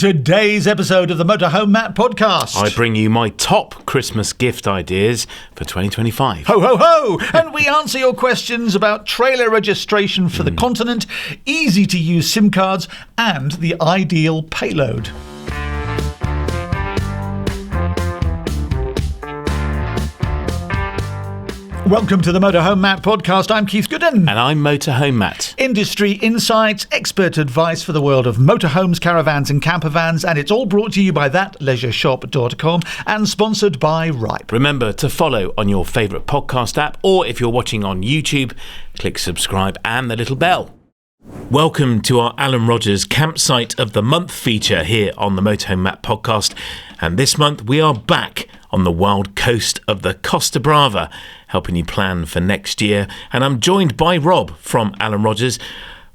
today's episode of the Motorhome Matt podcast. I bring you my top Christmas gift ideas for 2025. Ho, ho, ho! And we answer your questions about trailer registration for the continent, easy-to-use SIM cards, and the ideal payload. Welcome to the Motorhome Matt podcast. I'm Keith Gooden. And I'm Motorhome Matt. Industry insights, expert advice for the world of motorhomes, caravans and camper vans, and it's all brought to you by thatleisureShop.com and sponsored by Ripe. Remember to follow on your favourite podcast app, or if you're watching on YouTube, click subscribe and the little bell. Welcome to our Alan Rogers Campsite of the Month feature here on the Motorhome Matt podcast. And this month we are back on the wild coast of the Costa Brava, helping you plan for next year. And I'm joined by Rob from Alan Rogers.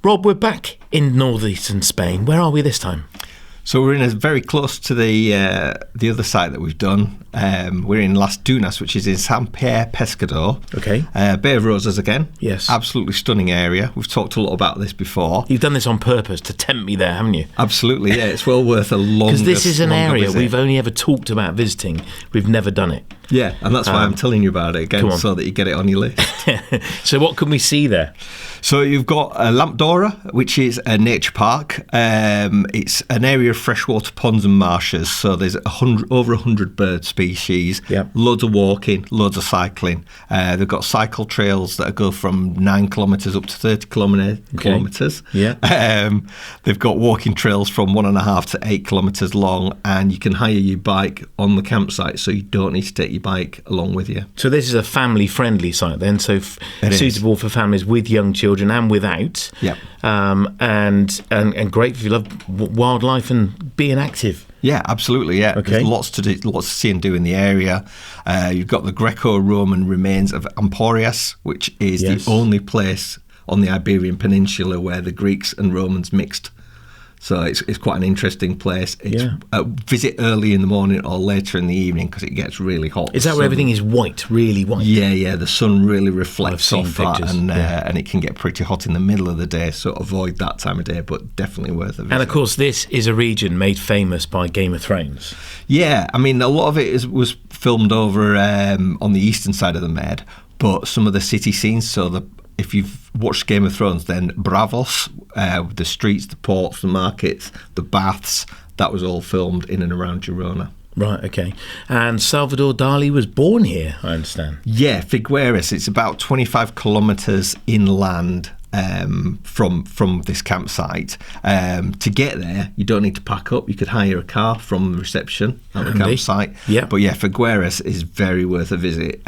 Rob, we're back in northeastern Spain. Where are we this time? So we're in very close to the other site that we've done. We're in Las Dunas, which is in San Pierre Pescador. Okay. Bay of Roses again. Yes. Absolutely stunning area. We've talked a lot about this before. You've done this on purpose to tempt me there, haven't you? Absolutely, yeah. It's well worth a longer Because this is an area visit. we've only ever talked about visiting. We've never done it. Yeah, and that's why I'm telling you about it again, so that you get it on your list. So what can we see there? So you've got Lampdora, which is a nature park. It's an area of freshwater ponds and marshes. So there's over 100 bird species. Yep. Loads of walking, loads of cycling. They've got cycle trails that go from 9 kilometres up to 30 kilometres. Yeah. They've got walking trails from 1.5 to 8 kilometres long, and you can hire your bike on the campsite, so you don't need to take your bike along with you. So this is a family-friendly site then, so suitable for families with young children and without. Yep. And great if you love wildlife and being active. Yeah, absolutely. Yeah, Okay. There's lots to do, lots to see and do in the area. You've got the Greco-Roman remains of Emporias, which is Yes. the only place on the Iberian Peninsula where the Greeks and Romans mixed. So it's quite an interesting place. It's visit early in the morning or later in the evening because it gets really hot. Is that where everything is white, really white? Yeah. The sun really reflects I've off seen that, pictures, and it can get pretty hot in the middle of the day. So avoid that time of day, but definitely worth a visit. And of course, this is a region made famous by Game of Thrones. Yeah, I mean, a lot of it was filmed over on the eastern side of the Med, but some of the city scenes, if you've watched Game of Thrones, then Bravos, the streets, the ports, the markets, the baths, that was all filmed in and around Girona. Right, okay. And Salvador Dali was born here, I understand. Yeah, Figueres, it's about 25 kilometres inland from this campsite. To get there, you don't need to pack up. You could hire a car from the reception at the campsite. Yeah. But yeah, Figueres is very worth a visit.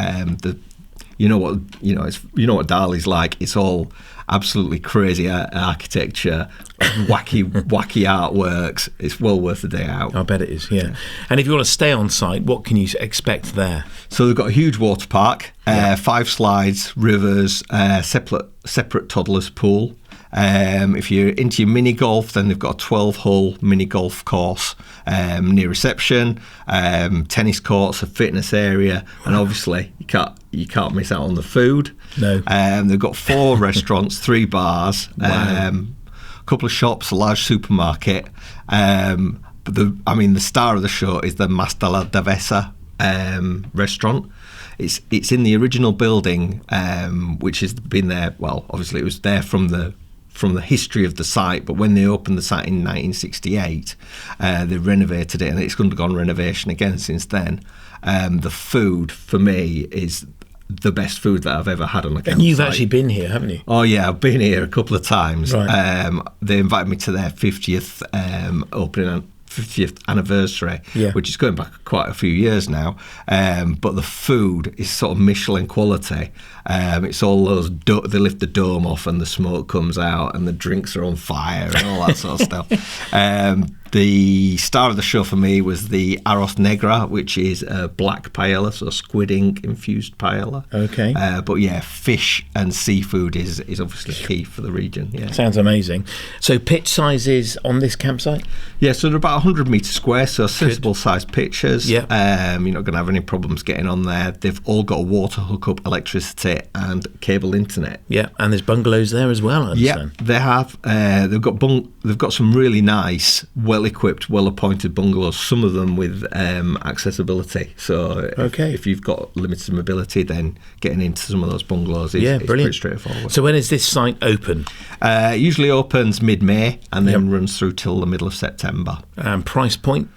You know what Dali's like. It's all absolutely crazy architecture, wacky artworks. It's well worth a day out. I bet it is, yeah. And if you want to stay on site, what can you expect there? So they've got a huge water park, 5 slides, rivers, separate toddlers pool. If you're into your mini golf, then they've got a 12-hole mini golf course near reception, tennis courts, a fitness area, and obviously you can't miss out on the food. No. They've got 4 restaurants, 3 bars, a couple of shops, a large supermarket. But the star of the show is the Mas de la Devesa restaurant. It's in the original building, which has been there. Well, obviously it was there from the history of the site, but when they opened the site in 1968, they renovated it, and it's undergone renovation again since then. The food, for me, is the best food that I've ever had on a campsite. And you've actually been here, haven't you? Oh yeah, I've been here a couple of times. Right. They invited me to their 50th opening 50th anniversary, which is going back quite a few years now. But the food is sort of Michelin quality. It's all those, they lift the dome off and the smoke comes out and the drinks are on fire and all that sort of stuff. The star of the show for me was the Arroz Negra, which is a black paella, so squid ink infused paella. Okay. But yeah, fish and seafood is obviously key for the region. Yeah. Sounds amazing. So pitch sizes on this campsite? Yeah, so they're about 100 metres square, so sensible sized pitches. Yeah. You're not going to have any problems getting on there. They've all got a water hookup, electricity and cable internet. Yeah, and there's bungalows there as well, I understand. Yeah, they have. They've got they've got some really nice, well-equipped, well-appointed bungalows, some of them with accessibility. So if you've got limited mobility, then getting into some of those bungalows is pretty straightforward. So when is this site open? Usually opens mid-May and then runs through till the middle of September. And price point?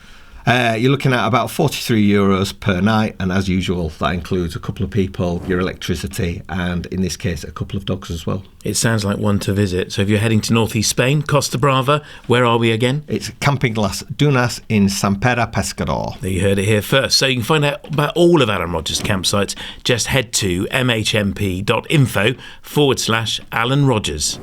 You're looking at about €43 per night, and as usual, that includes a couple of people, your electricity, and in this case, a couple of dogs as well. It sounds like one to visit. So if you're heading to northeast Spain, Costa Brava, where are we again? It's Camping Las Dunas in Sant Pere Pescador. There, you heard it here first. So you can find out about all of Alan Rogers' campsites. Just head to mhmp.info/Alan Rogers.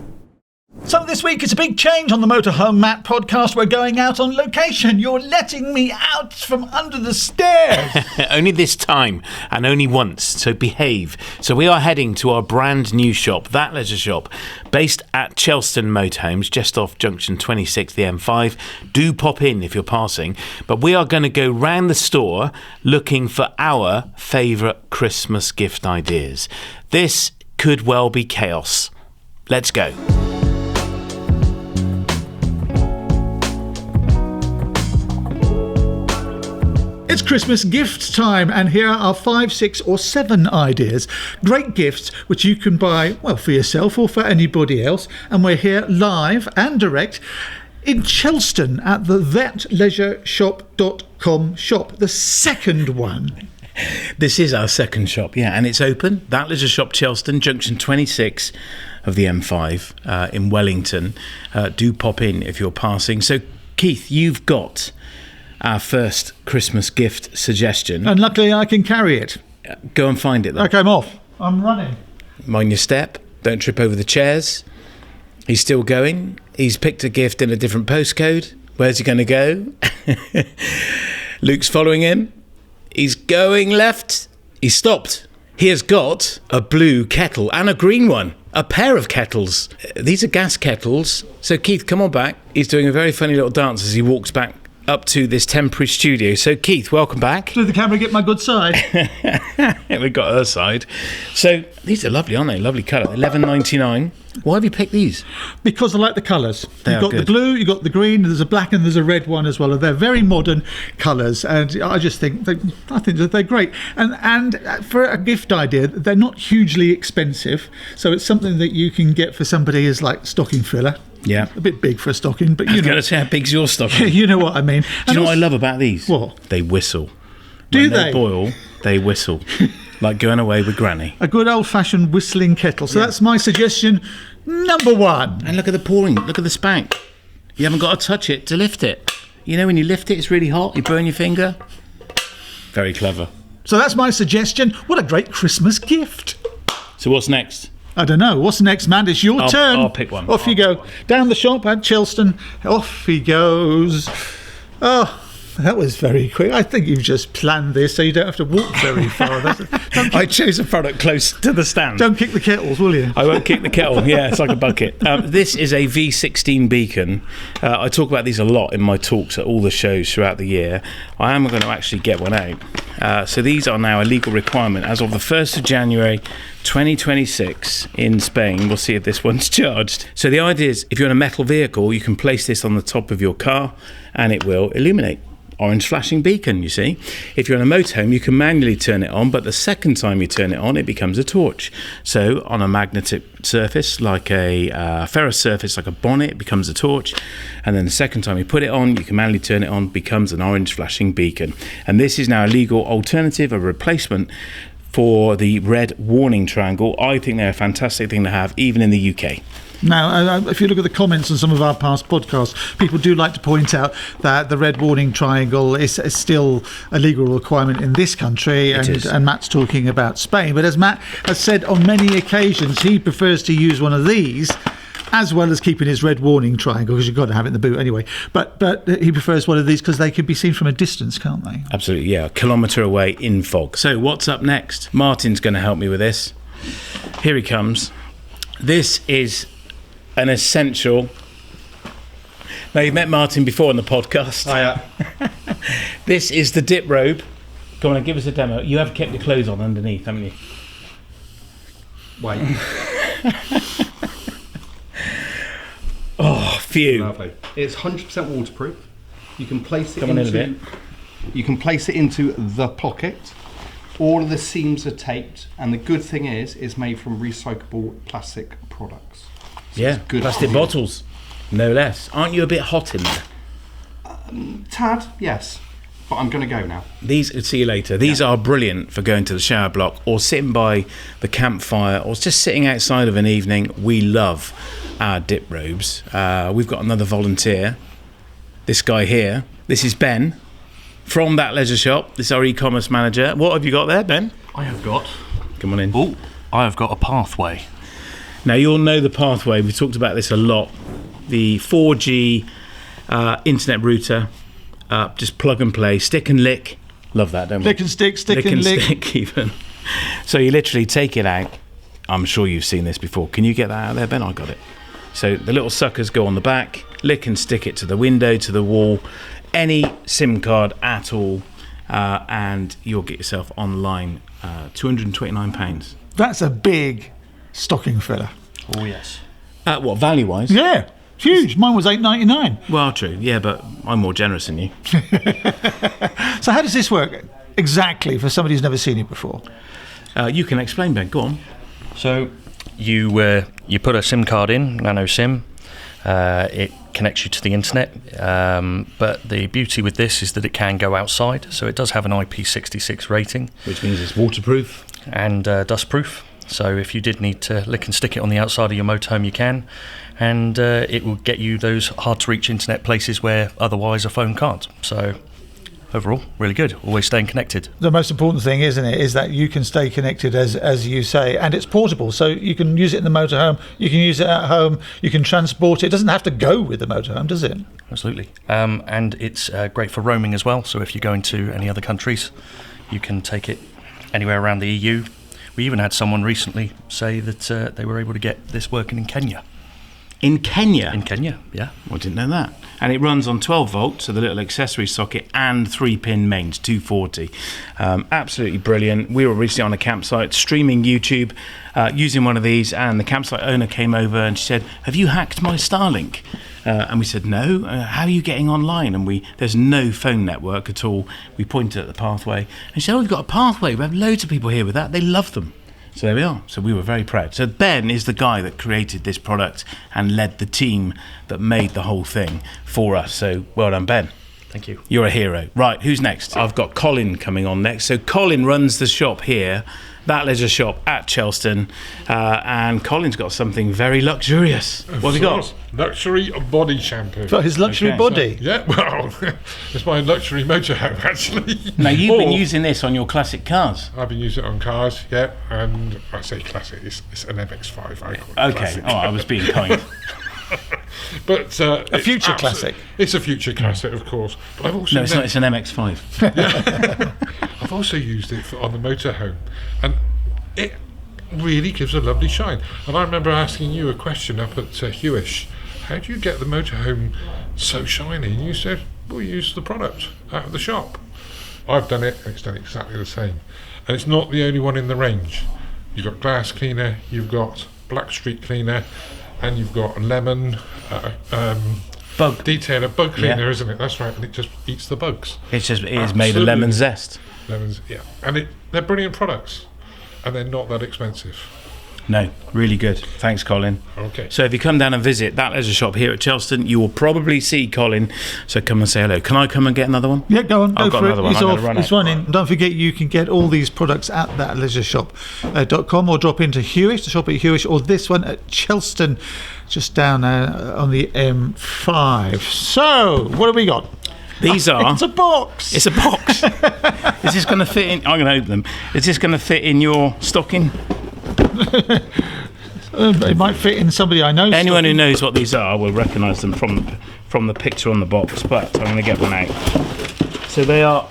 So this week it's a big change on the Motorhome Matt podcast. We're going out on location. You're letting me out from under the stairs. Only this time and only once, so behave. So we are heading to our brand new shop, That Leisure Shop, based at Chelston Motorhomes, just off junction 26, the M5. Do pop in if you're passing. But we are going to go round the store looking for our favourite Christmas gift ideas. This could well be chaos. Let's go. It's Christmas gift time, and here are 5, 6 or 7 ideas. Great gifts which you can buy, well, for yourself or for anybody else. And we're here live and direct in Chelston at the thatleisureshop.com shop, the second one. This is our second shop, and it's open. That Leisure Shop Chelston, junction 26 of the M5 in Wellington. Do pop in if you're passing. So, Keith, you've got our first Christmas gift suggestion. And luckily I can carry it. Go and find it then. Okay, I'm off. I'm running. Mind your step. Don't trip over the chairs. He's still going. He's picked a gift in a different postcode. Where's he going to go? Luke's following him. He's going left. He's stopped. He has got a blue kettle and a green one. A pair of kettles. These are gas kettles. So Keith, come on back. He's doing a very funny little dance as he walks back up to this temporary studio. So Keith, welcome back. Did the camera get my good side? We've got her side. So these are lovely, aren't they? Lovely colour. $11.99. Why have you picked these? Because I like the colours. They You've got good. the blue, you've got the green, there's a black and there's a red one as well. They're very modern colours, and I just think that they're great. And for a gift idea, they're not hugely expensive, so it's something that you can get for somebody as like stocking filler. Yeah. A bit big for a stocking, but I was going to say, how big's your stocking? You know what I mean. Do you know what I love about these? What? They whistle. Do When they? boil, they whistle. Like going away with Granny. A good old-fashioned whistling kettle. So that's my suggestion number 1. And look at the pouring. Look at the spank. You haven't got to touch it to lift it. You know, when you lift it, it's really hot. You burn your finger. Very clever. So that's my suggestion. What a great Christmas gift. So what's next? I don't know. What's next, man? It's your turn. I'll pick one. Off you go. Down the shop at Chelston. Off he goes. Oh, that was very quick. I think you've just planned this so you don't have to walk very far. I chose a product close to the stand. Don't kick the kettles, will you? I won't kick the kettle. Yeah, it's like a bucket. This is a V16 beacon. I talk about these a lot in my talks at all the shows throughout the year. I am going to actually get one out. So these are now a legal requirement as of the 1st of January 2026 in Spain. We'll see if this one's charged. So the idea is, if you're in a metal vehicle, you can place this on the top of your car and it will illuminate. Orange flashing beacon, you see. If you're in a motorhome, you can manually turn it on, but the second time you turn it on, it becomes a torch. So on a magnetic surface, like a ferrous surface, like a bonnet, it becomes a torch. And then the second time you put it on, you can manually turn it on, becomes an orange flashing beacon. And this is now a legal alternative, a replacement for the red warning triangle. I think they're a fantastic thing to have, even in the UK. Now, if you look at the comments on some of our past podcasts, people do like to point out that the red warning triangle is still a legal requirement in this country, and Matt's talking about Spain. But as Matt has said on many occasions, he prefers to use one of these as well as keeping his red warning triangle, because you've got to have it in the boot anyway. But he prefers one of these because they can be seen from a distance, can't they? Absolutely, yeah. A kilometre away in fog. So what's up next? Martin's going to help me with this. Here he comes. This is an essential. Now, you've met Martin before on the podcast. This is the dip robe. Go on and give us a demo. You have kept your clothes on underneath, haven't you? Wait. Oh, Phew. Lovely. It's 100% waterproof. You can place it Come on in a bit. You can place it into the pocket. All of the seams are taped, and the good thing is, it's made from recyclable plastic products. So Yeah, it's good plastic for you. bottles, no less. Aren't you a bit hot in there? Tad, yes. But I'm going to go now. These, see you later. These are brilliant for going to the shower block or sitting by the campfire or just sitting outside of an evening. We love our dip robes. We've got another volunteer. This guy here. This is Ben from That Leisure Shop. This is our e-commerce manager. What have you got there, Ben? I have got. Come on in. Oh, I have got a pathway. Now, you'll know the pathway. We've talked about this a lot. The 4G internet router. Just plug and play, stick and lick. Love that, don't we? Lick and stick, stick and lick. Stick even. So you literally take it out. I'm sure you've seen this before. Can you get that out there, Ben? I got it. So the little suckers go on the back, lick and stick it to the window, to the wall, any SIM card at all, and you'll get yourself online. £229. That's a big stocking filler. Oh, yes. What, value-wise? Yeah, huge. Mine was $8.99. Well, true. Yeah, but I'm more generous than you. So how does this work exactly for somebody who's never seen it before? You can explain, Ben. Go on. So you put a SIM card in, nano SIM. It connects you to the internet. But the beauty with this is that it can go outside. So it does have an IP66 rating. Which means it's waterproof. And dustproof. So if you did need to lick and stick it on the outside of your motorhome, you can. And it will get you those hard-to-reach internet places where otherwise a phone can't. So overall, really good. Always staying connected. The most important thing, isn't it, is that you can stay connected, as you say, and it's portable. So you can use it in the motorhome, you can use it at home, you can transport it. It doesn't have to go with the motorhome, does it? Absolutely. And it's great for roaming as well. So if you're going to any other countries, you can take it anywhere around the EU. We even had someone recently say that they were able to get this working in Kenya. In Kenya? In Kenya, yeah. I didn't know that. And it runs on 12 volts, so the little accessory socket, and 3-pin mains, 240. Absolutely brilliant. We were recently on a campsite streaming YouTube using one of these, and the campsite owner came over and she said, "Have you hacked my Starlink?" And we said, "No. How are you getting online?" And there's no phone network at all. We pointed at the pathway and she said, "Oh, we've got a pathway. We have loads of people here with that. They love them." So there we are. So we were very proud. So Ben is the guy that created this product and led the team that made the whole thing for us. So well done, Ben. Thank you. You're a hero. Right, who's next? I've got Colin coming on next. So Colin runs the shop here, That Leisure Shop at Chelston, and Colin's got something very luxurious. What have you got? Luxury body shampoo. For his luxury Okay. body. Yeah, well, it's my luxury motorhome actually. Now, you've been Or using this on your classic cars. I've been using it on cars, yeah, and I say classic, it's an MX-5. I call it Okay, classic. I was being kind. But A future classic. It's a future classic, of course. But I've also No, it's not. It's an MX-5. I've also used it on the motorhome, and it really gives a lovely shine. And I remember asking you a question up at Hewish, how do you get the motorhome so shiny? And you said, well, use the product out of the shop. I've done it, and it's done exactly the same. And it's not the only one in the range. You've got glass cleaner, you've got black street cleaner, and you've got lemon Bug. detailer, bug cleaner, Yeah. isn't it? That's right, and it just eats the bugs. It is made of Absolutely. lemon zest. Lemons, yeah, and they're brilliant products, and they're not that expensive. No, really good. Thanks, Colin. Okay. So if you come down and visit That Leisure Shop here at Chelston, you will probably see Colin. So come and say hello. Can I come and get another one? Yeah, go on, go I've got for it. another one. He's I'm off. gonna run He's out. running. Don't forget, you can get all these products at thatleisureShop.com or drop into Hewish, the shop at Hewish, or this one at Chelston, just down on the M5. So, what have we got? These are. It's a box. It's a box. Is this going to fit in? I'm going to open them. Is this going to fit in your stocking? It might fit in somebody I know. Anyone who knows what these are will recognise them from the picture on the box, but I'm going to get one out. So they are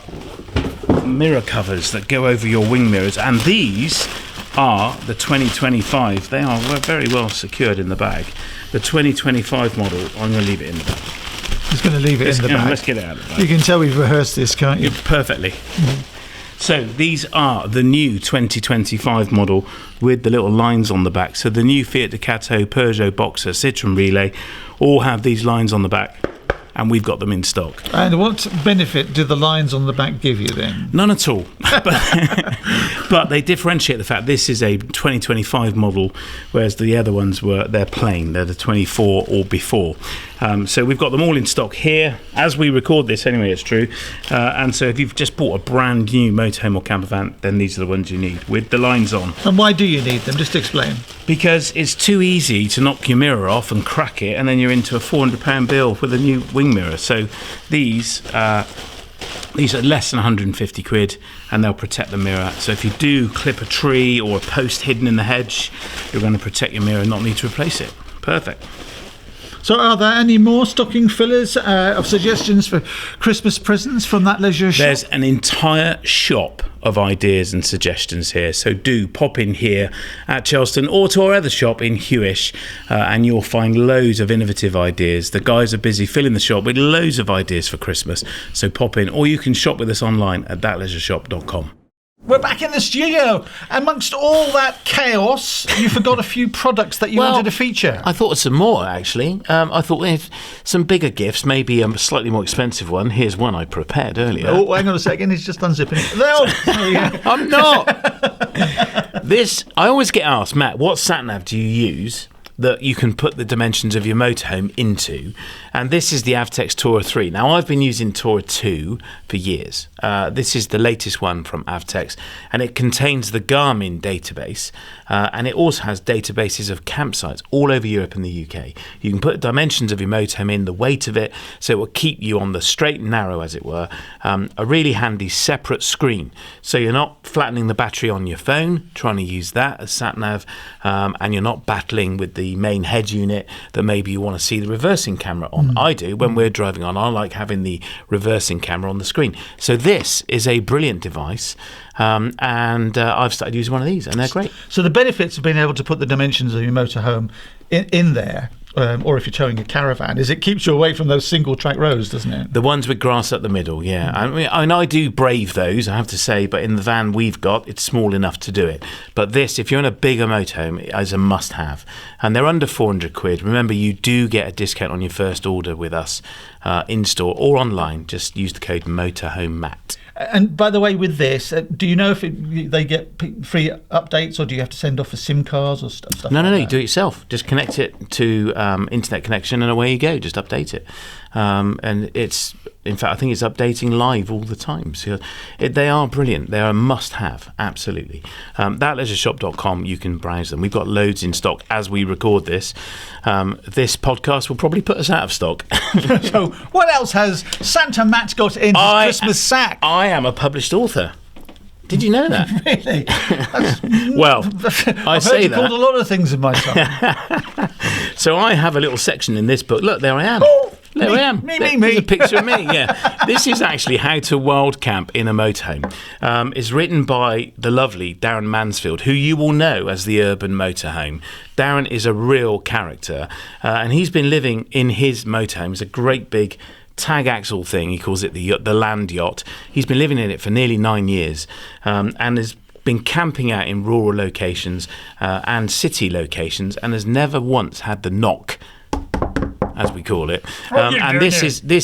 mirror covers that go over your wing mirrors, and these are the 2025. They are very well secured in the bag. The 2025 model, I'm going to leave it in the bag. He's going to leave it in the bag. Let's get it out of the bag. You can tell we've rehearsed this, can't you? Perfectly. So these are the new 2025 model with the little lines on the back. So the new Fiat Ducato, Peugeot Boxer, Citroen Relay, all have these lines on the back. And we've got them in stock. And what benefit do the lines on the back give you then? None at all. But they differentiate the fact this is a 2025 model, whereas the other ones they're plain. They're the 24 or before. So we've got them all in stock here as we record this. Anyway, it's true. And so if you've just bought a brand new motorhome or camper van, then these are the ones you need with the lines on. And why do you need them? Just explain. Because it's too easy to knock your mirror off and crack it, and then you're into a £400 bill with a new wing mirror. So these are less than 150 quid, and they'll protect the mirror. So if you do clip a tree or a post hidden in the hedge, you're going to protect your mirror and not need to replace it. Perfect. So are there any more stocking fillers of suggestions for Christmas presents from that leisure shop? There's an entire shop of ideas and suggestions here, so do pop in here at Chelston or to our other shop in Hewish, and you'll find loads of innovative ideas. The guys are busy filling the shop with loads of ideas for Christmas, so pop in, or you can shop with us online at thatleisureshop.com. We're back in the studio. Amongst all that chaos, you forgot a few products that you wanted to feature. I thought of some more, actually. I thought we had some bigger gifts, maybe a slightly more expensive one. Here's one I prepared earlier. Oh, hang on a second. He's just unzipping it. No, I'm not. I always get asked, Matt, what sat-nav do you use that you can put the dimensions of your motorhome into? And this is the Avtex Tourer 3. Now, I've been using Tourer 2 for years. This is the latest one from Avtex, and it contains the Garmin database, and it also has databases of campsites all over Europe and the UK. You can put dimensions of your motorhome in, the weight of it, so it will keep you on the straight and narrow, as it were. A really handy separate screen, so you're not flattening the battery on your phone, trying to use that as sat-nav, and you're not battling with the main head unit that maybe you want to see the reversing camera on. I do. When we're driving on, I like having the reversing camera on the screen. So this is a brilliant device, and I've started using one of these, and they're great. So the benefits of being able to put the dimensions of your motorhome in there, or if you're towing a caravan, is it keeps you away from those single track roads, doesn't it? The ones with grass at the middle, yeah. I mean, I do brave those, I have to say, but in the van we've got, it's small enough to do it. But this, if you're in a bigger motorhome, is a must-have. And they're under 400 quid. Remember, you do get a discount on your first order with us in-store or online. Just use the code Motorhome Matt. And by the way, with this, do you know if they get free updates, or do you have to send off for SIM cards or stuff? No, you do it yourself. Just connect it to internet connection, and away you go. Just update it. And it's, in fact, I think it's updating live all the time. So they are brilliant. They are a must-have, absolutely. Thatleisureshop.com, you can browse them. We've got loads in stock as we record this. This podcast will probably put us out of stock. So what else has Santa Matt got in his Christmas sack? I am a published author. Did you know that? Really? Well, I've heard you called a lot of things in my time. So I have a little section in this book. Look, there I am. Oh, there I am. Me. There's a picture of me, yeah. This is actually How to Wild Camp in a Motorhome. It's written by the lovely Darren Mansfield, who you will know as the Urban Motorhome. Darren is a real character, and he's been living in his motorhome. It's a great big tag axle thing. He calls it the land yacht. He's been living in it for nearly 9 years, and has been camping out in rural locations and city locations, and has never once had the knock, as we call it. And this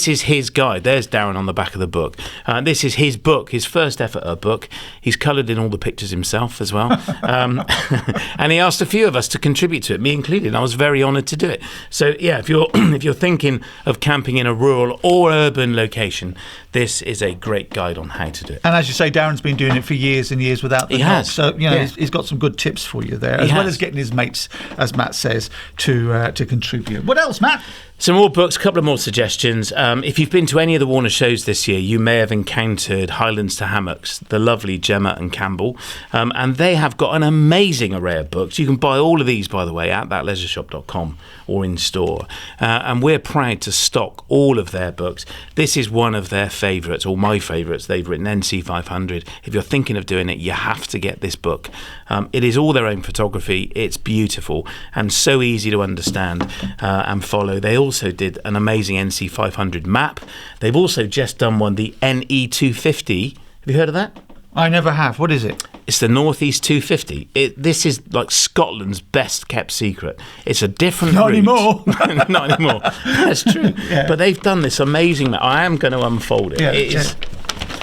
is his guide. There's Darren on the back of the book. This is his book, his first effort book. He's coloured in all the pictures himself as well. And he asked a few of us to contribute to it, me included. And I was very honoured to do it. So yeah, if you're thinking of camping in a rural or urban location, this is a great guide on how to do it. And as you say, Darren's been doing it for years and years without the knock. Has. So he's got some good tips for you there, as well as getting his mates, as Matt says, to contribute. What else, Matt? Some more books, a couple of more suggestions. If you've been to any of the Warner shows this year, you may have encountered Highlands to Hammocks, the lovely Gemma and Campbell. And they have got an amazing array of books. You can buy all of these, by the way, at thatleisureshop.com or in store. And we're proud to stock all of their books. This is one of their favourites, or my favourites. They've written NC 500. If you're thinking of doing it, you have to get this book. It is all their own photography. It's beautiful and so easy to understand and follow. They also did an amazing NC 500 map. They've also just done one, the NE 250. Have you heard of that? I never have. What is it? It's the Northeast 250. This is like Scotland's best kept secret. It's a different Not route. anymore. Not anymore. That's true. Yeah. But they've done this amazing map. I am going to unfold it. Yeah, It is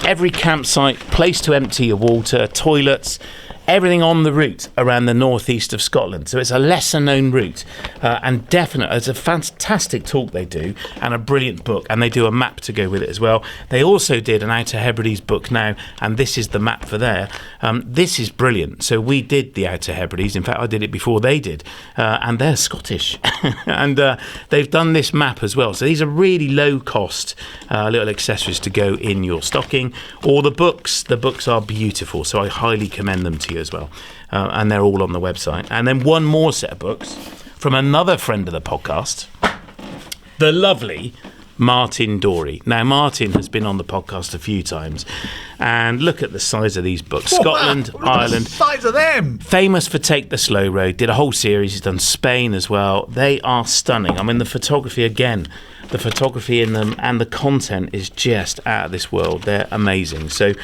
every campsite, place to empty your water, toilets, everything on the route around the northeast of Scotland. So it's a lesser known route, and definitely it's a fantastic talk they do, and a brilliant book, and they do a map to go with it as well. They also did an Outer Hebrides book now, and this is the map for there. This is brilliant. So we did the Outer Hebrides. In fact, I did it before they did, and they're Scottish, and they've done this map as well. So these are really low cost little accessories to go in your stocking. Or the books are beautiful, so I highly commend them to you as well, and they're all on the website. And then one more set of books from another friend of the podcast, the lovely Martin Dorey. Now, Martin has been on the podcast a few times, and look at the size of these books. Scotland, Ireland, the size of them. famous for Take the Slow Road, did a whole series. He's done Spain as well. They are stunning. I mean, the photography again, the photography in them and the content is just out of this world. They're amazing. So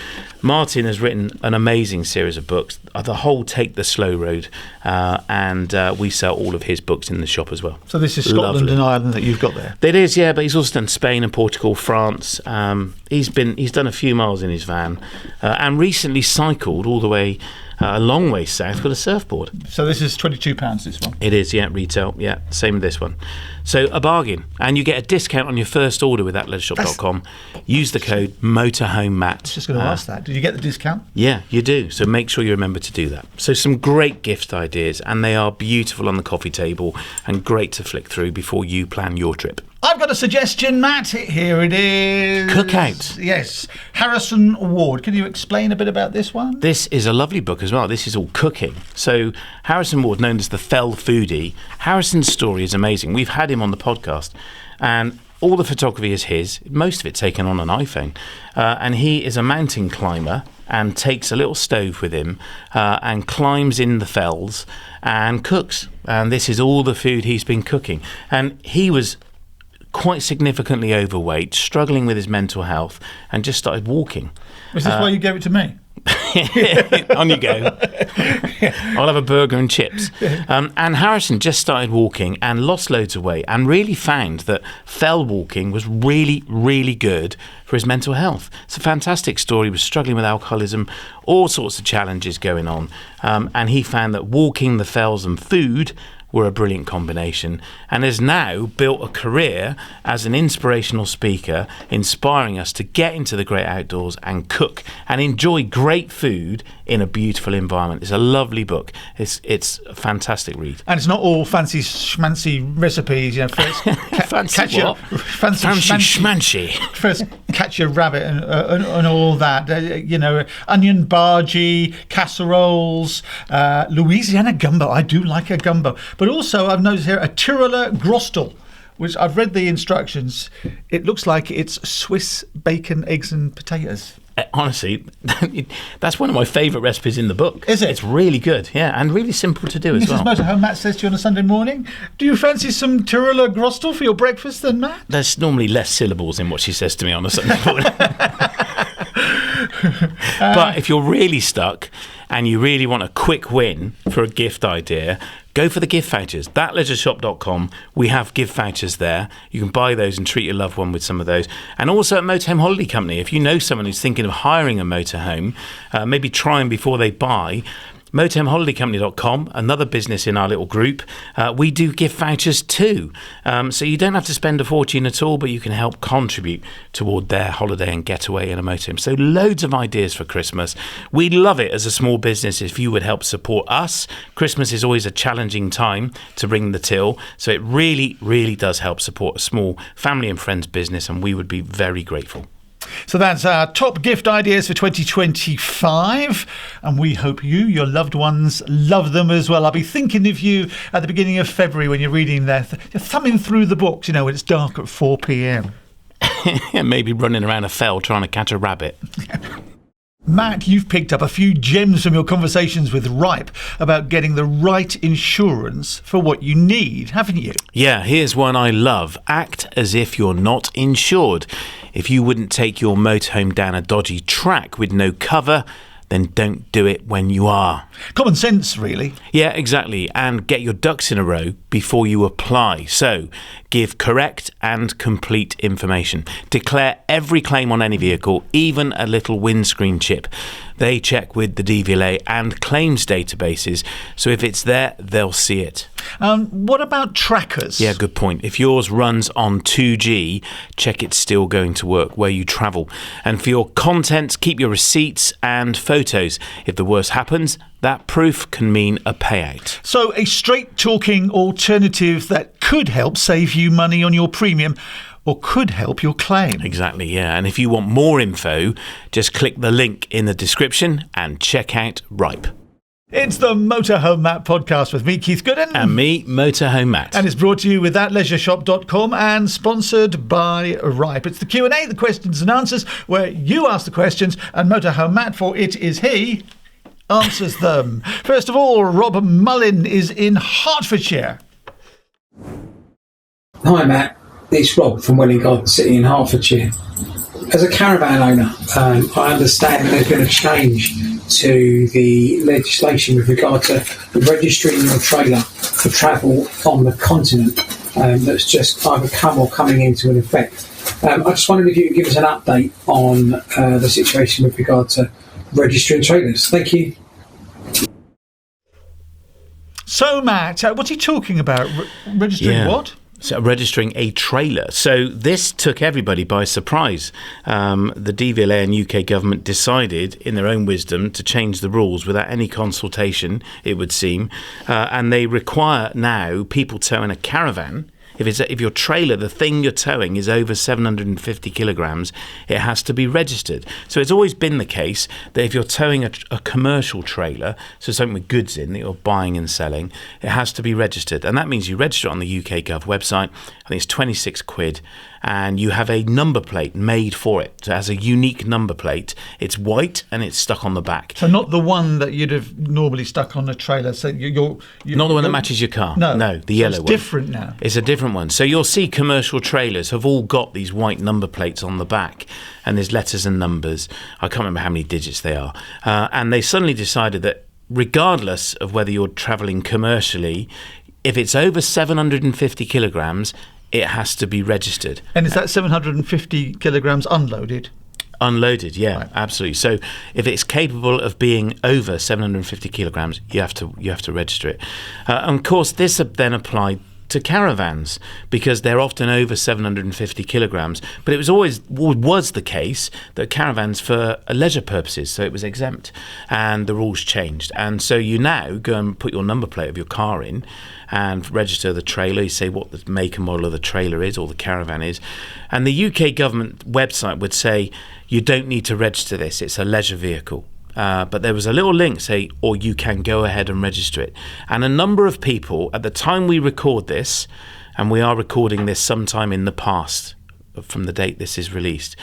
Martin has written an amazing series of books, the whole Take the Slow Road, and we sell all of his books in the shop as well. So this is Scotland Lovely. and Ireland that you've got there. It is, yeah, but he's also done Spain and Portugal, France. He's done a few miles in his van, and recently cycled all the way a long way south with a surfboard. So this is £22, this one. It is, yeah, retail, yeah, same with this one. So a bargain, and you get a discount on your first order with thatleathershop.com. Use the code Motorhome Matt. Just going to ask that. Did you get the discount? Yeah, you do. So make sure you remember to do that. So some great gift ideas, and they are beautiful on the coffee table and great to flick through before you plan your trip. I've got a suggestion, Matt. Here it is. Cookout. Yes. Harrison Ward. Can you explain a bit about this one? This is a lovely book as well. This is all cooking. So Harrison Ward, known as the Fell Foodie, Harrison's story is amazing. We've had him on the podcast, and all the photography is his, most of it taken on an iPhone. And he is a mountain climber and takes a little stove with him and climbs in the fells and cooks. And this is all the food he's been cooking. And he was quite significantly overweight, struggling with his mental health, and just started walking. Is this why you gave it to me? On you go. I'll have a burger and chips. And Harrison just started walking and lost loads of weight, and really found that fell walking was really, really good for his mental health. It's a fantastic story. He was struggling with alcoholism, all sorts of challenges going on, and he found that walking, the fells and food were a brilliant combination, and has now built a career as an inspirational speaker, inspiring us to get into the great outdoors and cook and enjoy great food in a beautiful environment. It's a lovely book. It's a fantastic read. And it's not all fancy schmancy recipes, you know. First, Fancy what? Fancy schmancy. First, catch your rabbit and all that. You know, onion bhaji, casseroles, Louisiana gumbo. I do like a gumbo. But also, I've noticed here, a Tiroler Grostel, which I've read the instructions. It looks like it's Swiss bacon, eggs and potatoes. Honestly, that's one of my favourite recipes in the book. Is it? It's really good, yeah, and really simple to do as well. Mrs. Motorhome Matt says to you on a Sunday morning, do you fancy some Tiroler Grostel for your breakfast then, Matt? There's normally less syllables in what she says to me on a Sunday morning. But if you're really stuck and you really want a quick win for a gift idea, go for the gift vouchers. Thatleathershop.com. We have gift vouchers there. You can buy those and treat your loved one with some of those. And also at Motorhome Holiday Company, if you know someone who's thinking of hiring a motorhome, maybe try them before they buy. motorhomeholidaycompany.com, another business in our little group. We do gift vouchers too. So you don't have to spend a fortune at all, but you can help contribute toward their holiday and getaway in a motorhome. So loads of ideas for Christmas. We'd love it as a small business if you would help support us. Christmas is always a challenging time to ring the till. So it really, really does help support a small family and friends business, and we would be very grateful. So that's our top gift ideas for 2025, and we hope your loved ones love them as well. I'll be thinking of you at the beginning of February when you're reading there, you're thumbing through the books, you know, when it's dark at 4 p.m. Maybe running around a fell trying to catch a rabbit. Matt, you've picked up a few gems from your conversations with Ripe about getting the right insurance for what you need, haven't you? Yeah, here's one I love. Act as if you're not insured. If you wouldn't take your motorhome down a dodgy track with no cover, then don't do it when you are. Common sense, really. Yeah, exactly. And get your ducks in a row before you apply. So give correct and complete information. Declare every claim on any vehicle, even a little windscreen chip. They check with the DVLA and claims databases, so if it's there, they'll see it. What about trackers? Yeah, good point. If yours runs on 2G, check it's still going to work where you travel. And for your contents, keep your receipts and photos. If the worst happens, that proof can mean a payout. So a straight-talking alternative that could help save you money on your premium, or could help your claim. Exactly, yeah. And if you want more info, just click the link in the description and check out Ripe. It's the Motorhome Matt podcast with me, Keith Gooden. And me, Motorhome Matt. And it's brought to you with thatleisureshop.com and sponsored by Ripe. It's the Q&A, the questions and answers, where you ask the questions and Motorhome Matt, for it is he, answers them. First of all, Rob Mullin is in Hertfordshire. Hi Matt, it's Rob from Welling Garden City in Hertfordshire. As a caravan owner, I understand there's been a change to the legislation with regard to registering your trailer for travel on the continent that's just either come or coming into an effect. I just wondered if you could give us an update on the situation with regard to registering trailers. Thank you. So, Matt, what's he talking about? Registering what? So registering a trailer. So this took everybody by surprise. The DVLA and UK government decided, in their own wisdom, to change the rules without any consultation, it would seem. And they require now people towing a caravan. If your trailer, the thing you're towing, is over 750 kilograms, it has to be registered. So it's always been the case that if you're towing a commercial trailer, so something with goods in that you're buying and selling, it has to be registered. And that means you register it on the UK Gov website. I think it's 26 quid. And you have a number plate made for it. So it has a unique number plate. It's white and it's stuck on the back. So not the one that you'd have normally stuck on a trailer. So you're not the one that matches your car. No, the yellow one. It's different now. It's a different one. So you'll see commercial trailers have all got these white number plates on the back, and there's letters and numbers. I can't remember how many digits they are. And they suddenly decided that regardless of whether you're travelling commercially, if it's over 750 kilograms, it has to be registered. And is that 750 kilograms unloaded? Unloaded, yeah, right. Absolutely. So if it's capable of being over 750 kilograms, you have to register it. And of course, this then applied to caravans because they're often over 750 kilograms. But it was the case that caravans for leisure purposes, so it was exempt, and the rules changed. And so you now go and put your number plate of your car in and register the trailer. You say what the make and model of the trailer is or the caravan is, and the UK government website would say you don't need to register this, it's a leisure vehicle. But there was a little link say, or you can go ahead and register it. And a number of people, at the time we record this, and we are recording this sometime in the past from the date this is released,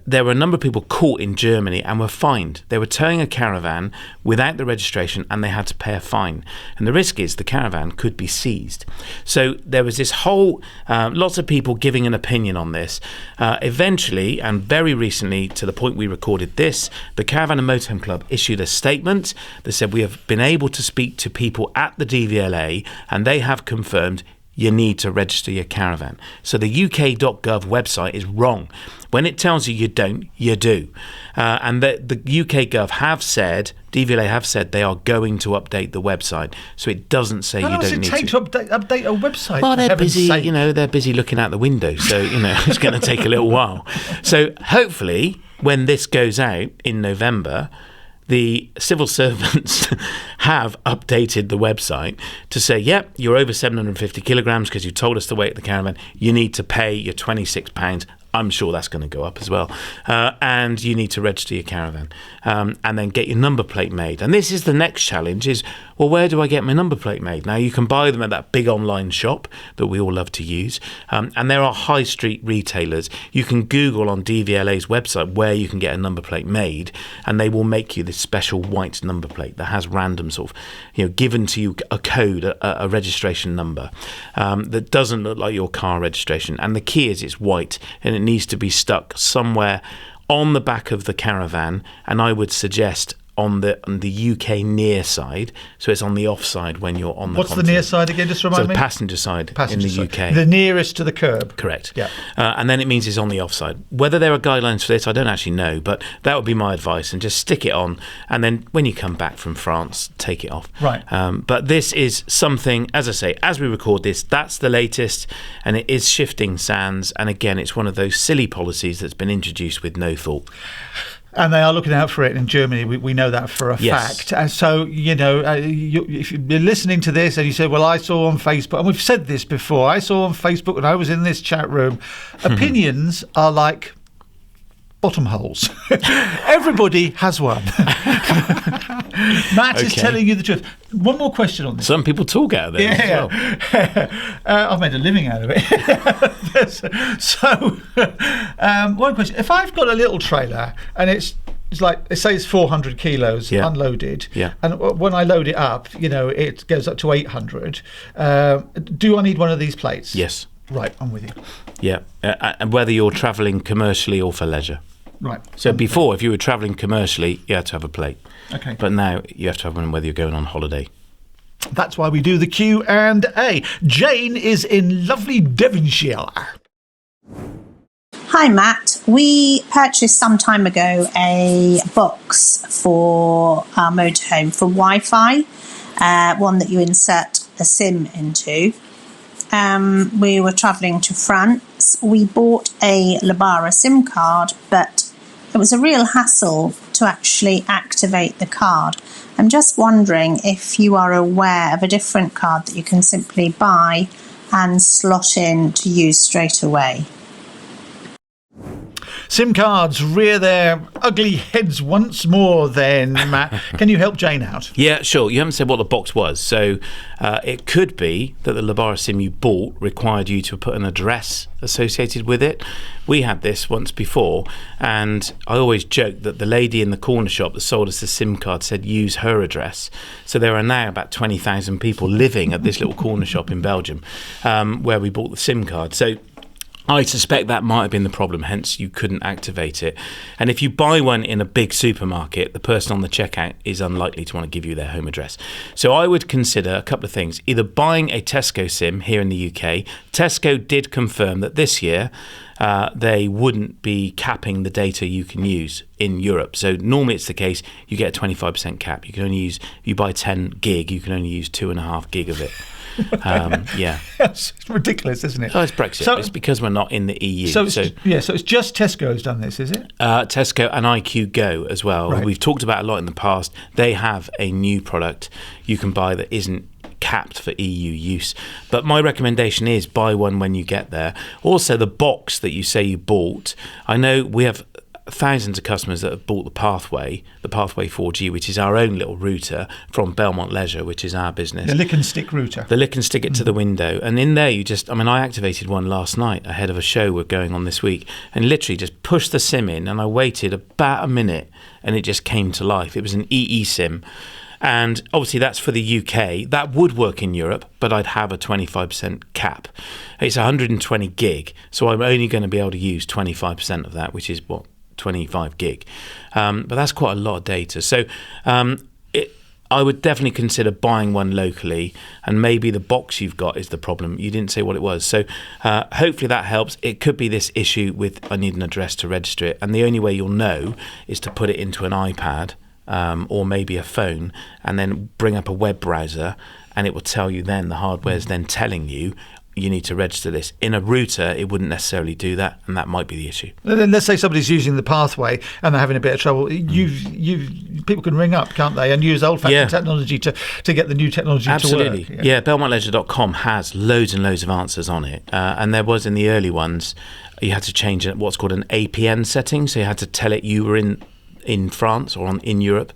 there were a number of people caught in Germany and were fined. They were towing a caravan without the registration and they had to pay a fine. And the risk is the caravan could be seized. So there was this whole, lots of people giving an opinion on this. Eventually, and very recently, to the point we recorded this, the Caravan and Motorhome Club issued a statement that said we have been able to speak to people at the DVLA and they have confirmed you need to register your caravan. So the UK.gov website is wrong. When it tells you don't, you do. And the UK Gov DVLA have said they are going to update the website. So it doesn't say you don't need to. How long does it take to update a website? Well, they're busy, they're busy looking out the window. So, it's going to take a little while. So hopefully when this goes out in November, the civil servants have updated the website to say, yep, you're over 750 kilograms because you told us to wait at the caravan. You need to pay your £26. I'm sure that's going to go up as well. And you need to register your caravan and then get your number plate made. And this is the next challenge is, well, where do I get my number plate made? Now, you can buy them at that big online shop that we all love to use. And there are high street retailers. You can Google on DVLA's website where you can get a number plate made, and they will make you this special white number plate that has random sort of, given to you a code, a registration number that doesn't look like your car registration. And the key is it's white and it needs to be stuck somewhere on the back of the caravan, and I would suggest on the UK near side, so it's on the off side when you're on the What's continent. the near side again, just remind so me? The passenger side in the UK. The nearest to the curb. Correct. Yeah. And then it means it's on the offside. Whether there are guidelines for this, I don't actually know, but that would be my advice, and just stick it on, and then when you come back from France, take it off. Right. But this is something, as I say, as we record this, that's the latest, and it is shifting sands, and again, it's one of those silly policies that's been introduced with no thought. And they are looking out for it in Germany. We know that for a fact. And so, if you're listening to this and you say, well, I saw on Facebook, and we've said this before, I saw on Facebook when I was in this chat room, opinions are like bottom holes. Everybody has one. Matt is telling you the truth. One more question on this. Some people talk out of this as well. I've made a living out of it. So, one question. If I've got a little trailer and it's like, let's say it's 400 kilos unloaded, and when I load it up, it goes up to 800, do I need one of these plates? Yes. Right, I'm with you. Yeah, and whether you're travelling commercially or for leisure. Right. So before, if you were travelling commercially, you had to have a plate. Okay. But now you have to have one whether you're going on holiday. That's why we do the Q&A. Jane is in lovely Devonshire. Hi Matt, we purchased some time ago a box for our motorhome for Wi-Fi, one that you insert a SIM into. We were travelling to France. We bought a Lebara SIM card, but it was a real hassle to actually activate the card. I'm just wondering if you are aware of a different card that you can simply buy and slot in to use straight away. SIM cards rear their ugly heads once more then, Matt. Can you help Jane out? Yeah, sure. You haven't said what the box was. So it could be that the Lebara SIM you bought required you to put an address associated with it. We had this once before, and I always joke that the lady in the corner shop that sold us the SIM card said use her address. So there are now about 20,000 people living at this little corner shop in Belgium where we bought the SIM card. So I suspect that might have been the problem, hence you couldn't activate it. And if you buy one in a big supermarket, the person on the checkout is unlikely to want to give you their home address. So I would consider a couple of things. Either buying a Tesco SIM here in the UK. Tesco did confirm that this year they wouldn't be capping the data you can use in Europe. So normally it's the case you get a 25% cap. You can only use, if you buy 10 gig, you can only use 2.5 gig of it. Yeah, it's ridiculous, isn't it? Oh, it's Brexit. So, it's because we're not in the EU. So it's just Tesco's done this, is it? Tesco and IQ Go as well. Right. We've talked about a lot in the past. They have a new product you can buy that isn't capped for EU use. But my recommendation is buy one when you get there. Also, the box that you say you bought, I know we have thousands of customers that have bought the Pathway 4G, which is our own little router from Belmont Leisure, which is our business. The lick and stick router. The lick and stick it to the window. And in there, I activated one last night ahead of a show we're going on this week, and literally just pushed the SIM in, and I waited about a minute, and it just came to life. It was an EE SIM. And obviously that's for the UK. That would work in Europe, but I'd have a 25% cap. It's 120 gig, so I'm only going to be able to use 25% of that, which is 25 gig. But that's quite a lot of data. So I would definitely consider buying one locally, and maybe the box you've got is the problem. You didn't say what it was. So hopefully that helps. It could be this issue with I need an address to register it, and the only way you'll know is to put it into an iPad or maybe a phone, and then bring up a web browser, and it will tell you then, the hardware's then telling you need to register this. In a router, it wouldn't necessarily do that, and that might be the issue. Let's say somebody's using the Pathway and they're having a bit of trouble. People can ring up, can't they, and use old-fashioned technology to get the new technology to work. Yeah, BelmontLeisure.com has loads and loads of answers on it, and there was in the early ones, you had to change what's called an APN setting, so you had to tell it you were in France or in Europe,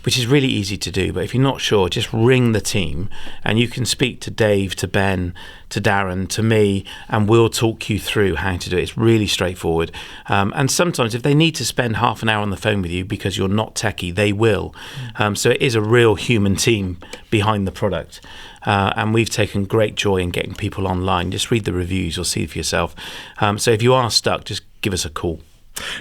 which is really easy to do. But if you're not sure, just ring the team, and you can speak to Dave, to Ben, to Darren, to me, and we'll talk you through how to do it. It's really straightforward. And sometimes if they need to spend half an hour on the phone with you because you're not techie, they will. So it is a real human team behind the product. And we've taken great joy in getting people online. Just read the reviews, you'll see it for yourself. So if you are stuck, just give us a call.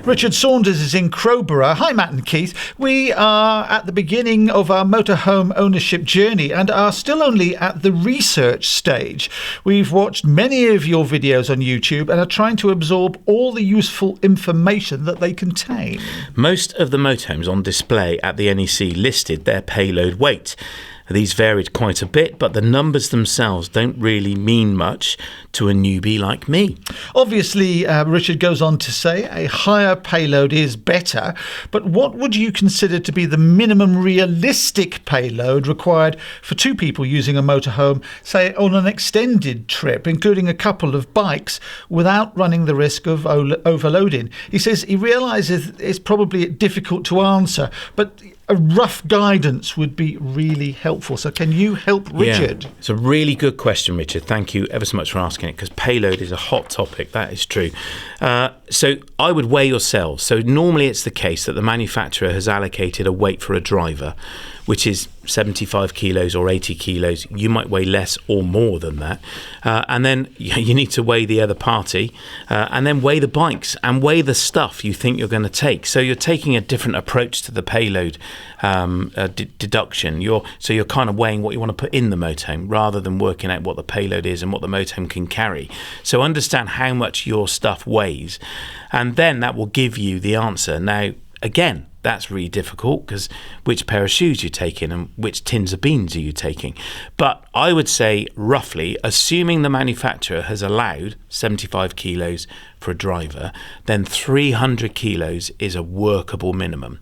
Richard Saunders is in Crowborough. Hi, Matt and Keith. We are at the beginning of our motorhome ownership journey and are still only at the research stage. We've watched many of your videos on YouTube and are trying to absorb all the useful information that they contain. Most of the motorhomes on display at the NEC listed their payload weight. These varied quite a bit, but the numbers themselves don't really mean much to a newbie like me. Obviously, Richard goes on to say a higher payload is better, but what would you consider to be the minimum realistic payload required for two people using a motorhome, say on an extended trip, including a couple of bikes, without running the risk of overloading? He says he realises it's probably difficult to answer, but a rough guidance would be really helpful. So can you help Richard? Yeah, it's a really good question, Richard. Thank you ever so much for asking it, because payload is a hot topic. That is true. So I would weigh yourselves. So normally it's the case that the manufacturer has allocated a weight for a driver, which is 75 kilos or 80 kilos. You might weigh less or more than that. And then you need to weigh the other party and then weigh the bikes and weigh the stuff you think you're going to take. So you're taking a different approach to the payload deduction. So you're kind of weighing what you want to put in the motorhome rather than working out what the payload is and what the motorhome can carry. So understand how much your stuff weighs, and then that will give you the answer. Now, again, that's really difficult because which pair of shoes you're taking and which tins of beans are you taking. But I would say roughly, assuming the manufacturer has allowed 75 kilos for a driver, then 300 kilos is a workable minimum.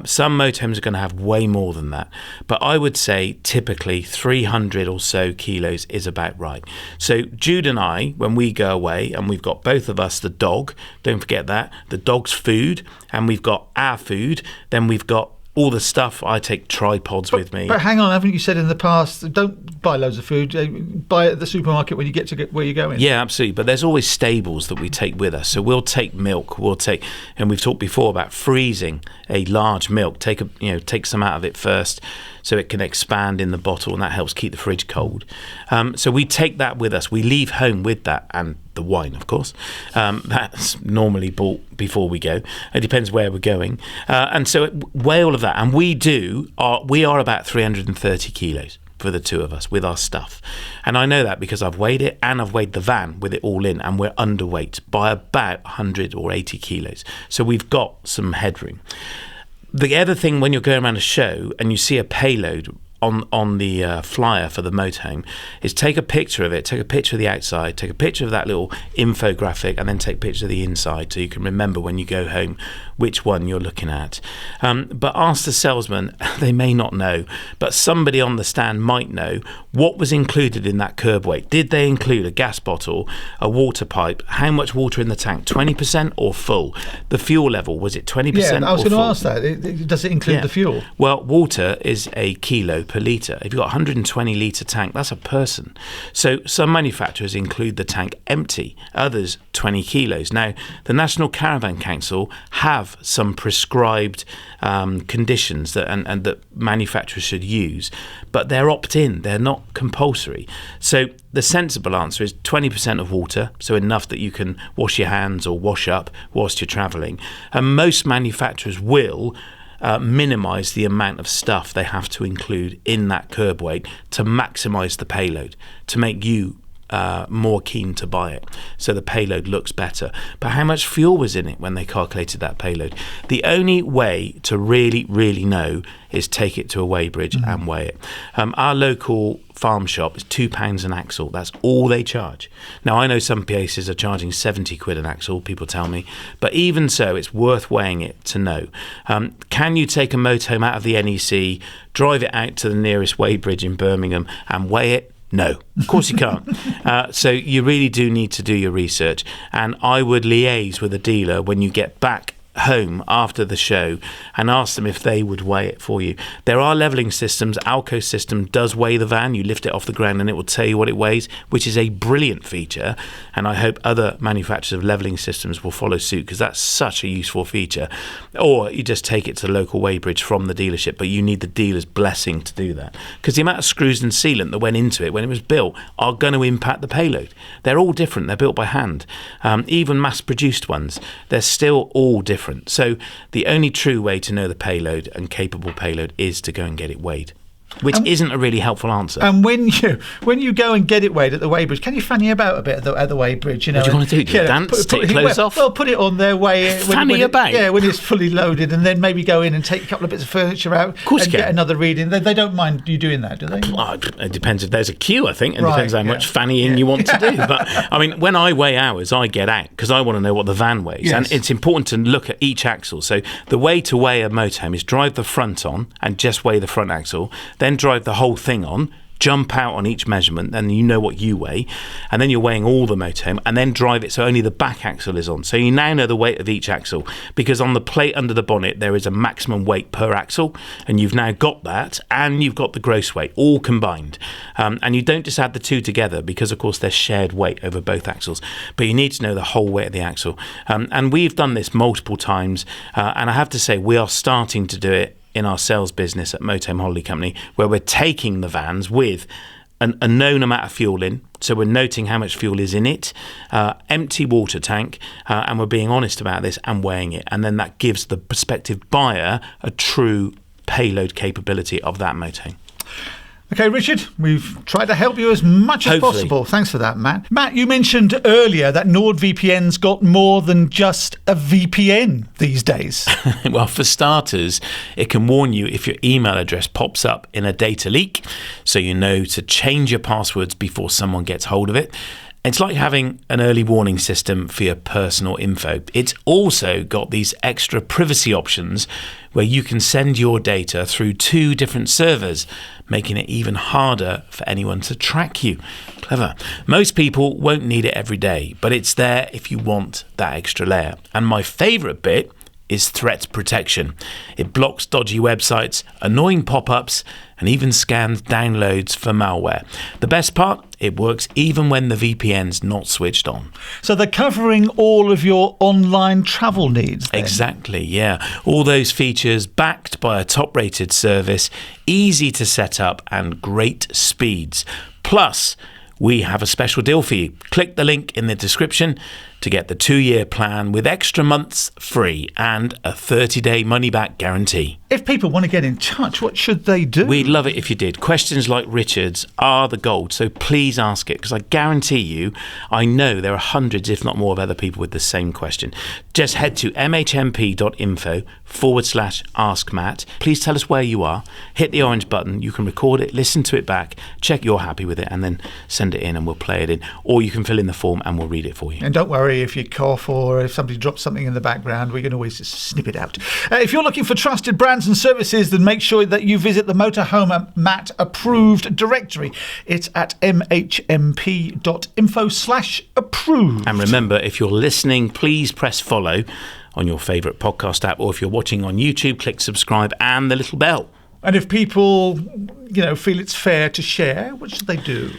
Some motorhomes are going to have way more than that, but I would say typically 300 or so kilos is about right. So Jude and I, when we go away, and we've got both of us the dog, don't forget that, the dog's food, and we've got our food, then we've got all the stuff. I take tripods with me. But hang on, haven't you said in the past, don't buy loads of food, buy it at the supermarket when you get to where you're going? Yeah, absolutely. But there's always stables that we take with us. So we'll take milk, and we've talked before about freezing a large milk. Take some out of it first so it can expand in the bottle, and that helps keep the fridge cold. So we take that with us. We leave home with that, and the wine, of course. That's normally bought before we go. It depends where we're going. And so weigh all of that. And we are about 330 kilos for the two of us with our stuff. And I know that because I've weighed it and I've weighed the van with it all in, and we're underweight by about 100 or 80 kilos. So we've got some headroom. The other thing, when you're going around a show and you see a payload on the flyer for the motorhome, is take a picture of it, take a picture of the outside, take a picture of that little infographic, and then take a picture of the inside so you can remember when you go home which one you're looking at. But ask the salesman, they may not know, but somebody on the stand might know what was included in that curb weight. Did they include a gas bottle, a water pipe? How much water in the tank? 20% or full? The fuel level, was it 20% or full? Yeah, I was going to ask that. Does it include the fuel? Well, water is a kilo per litre. If you've got a 120 litre tank, that's a person. So some manufacturers include the tank empty, others 20 kilos. Now, the National Caravan Council have some prescribed conditions that manufacturers should use, but they're opt-in, they're not compulsory. So the sensible answer is 20% of water, so enough that you can wash your hands or wash up whilst you're travelling. And most manufacturers will minimise the amount of stuff they have to include in that curb weight to maximise the payload, to make you more keen to buy it, so the payload looks better. But how much fuel was in it when they calculated that payload? The only way to really, really know is take it to a weighbridge and weigh it. Our local farm shop is £2 an axle. That's all they charge. Now, I know some places are charging 70 quid an axle, people tell me, but even so, it's worth weighing it to know. Can you take a motorhome out of the NEC, drive it out to the nearest weighbridge in Birmingham and weigh it? No, of course you can't. So you really do need to do your research, and I would liaise with a dealer when you get back home after the show and ask them if they would weigh it for you. There are levelling systems. Alco system does weigh the van. You lift it off the ground and it will tell you what it weighs, which is a brilliant feature, and I hope other manufacturers of levelling systems will follow suit, because that's such a useful feature. Or you just take it to the local weighbridge from the dealership, but you need the dealer's blessing to do that, because the amount of screws and sealant that went into it when it was built are going to impact the payload. They're all different. They're built by hand. Even mass-produced ones, they're still all different. So the only true way to know the payload and capable payload is to go and get it weighed, which isn't a really helpful answer. And when you go and get it weighed at the weighbridge, can you fanny about a bit at the weighbridge? You know, what do you want to do? Do you dance? Take your clothes off? Well, put it on there, weigh it. Fanny about? Yeah, when it's fully loaded, and then maybe go in and take a couple of bits of furniture out and get another reading. They don't mind you doing that, do they? Well, it depends if there's a queue, I think. It depends how much fannying you want to do. But, I mean, when I weigh ours, I get out, because I want to know what the van weighs. Yes. And it's important to look at each axle. So the way to weigh a motorhome is drive the front on and just weigh the front axle, then drive the whole thing on, jump out on each measurement, and you know what you weigh, and then you're weighing all the motorhome, and then drive it so only the back axle is on. So you now know the weight of each axle, because on the plate under the bonnet there is a maximum weight per axle, and you've now got that, and you've got the gross weight all combined. And you don't just add the two together, because of course there's shared weight over both axles, but you need to know the whole weight of the axle. And we've done this multiple times, and I have to say we are starting to do it in our sales business at Motorhome Holiday Company, where we're taking the vans with a known amount of fuel in, so we're noting how much fuel is in it, empty water tank, and we're being honest about this and weighing it, and then that gives the prospective buyer a true payload capability of that motorhome. Okay, Richard, we've tried to help you as much as possible. Thanks for that, Matt. Matt, you mentioned earlier that NordVPN's got more than just a VPN these days. Well, for starters, it can warn you if your email address pops up in a data leak, so you know to change your passwords before someone gets hold of it. It's like having an early warning system for your personal info. It's also got these extra privacy options where you can send your data through 2 different servers, making it even harder for anyone to track you. Clever. Most people won't need it every day, but it's there if you want that extra layer. And my favourite bit is threat protection. It blocks dodgy websites, annoying pop-ups, and even scans downloads for malware. The best part, it works even when the VPN's not switched on. So they're covering all of your online travel needs then? Exactly, yeah. All those features backed by a top-rated service, easy to set up, and great speeds. Plus, we have a special deal for you. Click the link in the description to get the 2-year plan with extra months free and a 30-day money-back guarantee. If people want to get in touch, what should they do? We'd love it if you did. Questions like Richard's are the gold, so please ask it, because I guarantee you, I know there are hundreds, if not more, of other people with the same question. Just head to mhmp.info/ask Matt. Please tell us where you are. Hit the orange button. You can record it, listen to it back, check you're happy with it, and then send it in and we'll play it in. Or you can fill in the form and we'll read it for you. And don't worry if you cough or if somebody drops something in the background, we can always just snip it out. If you're looking for trusted brands and services, then make sure that you visit the Motorhome Matt approved directory. It's at mhmp.info/approved. And remember, if you're listening, please press follow on your favourite podcast app, or if you're watching on YouTube, click subscribe and the little bell. And if people, feel it's fair to share, what should they do?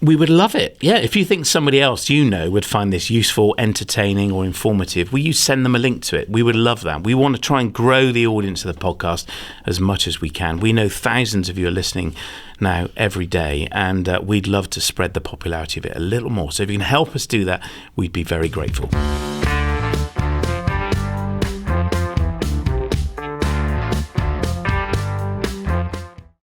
We would love it. Yeah, if you think somebody else would find this useful, entertaining or informative, will you send them a link to it? We would love that. We want to try and grow the audience of the podcast as much as we can. We know thousands of you are listening now every day, and we'd love to spread the popularity of it a little more. So if you can help us do that, we'd be very grateful.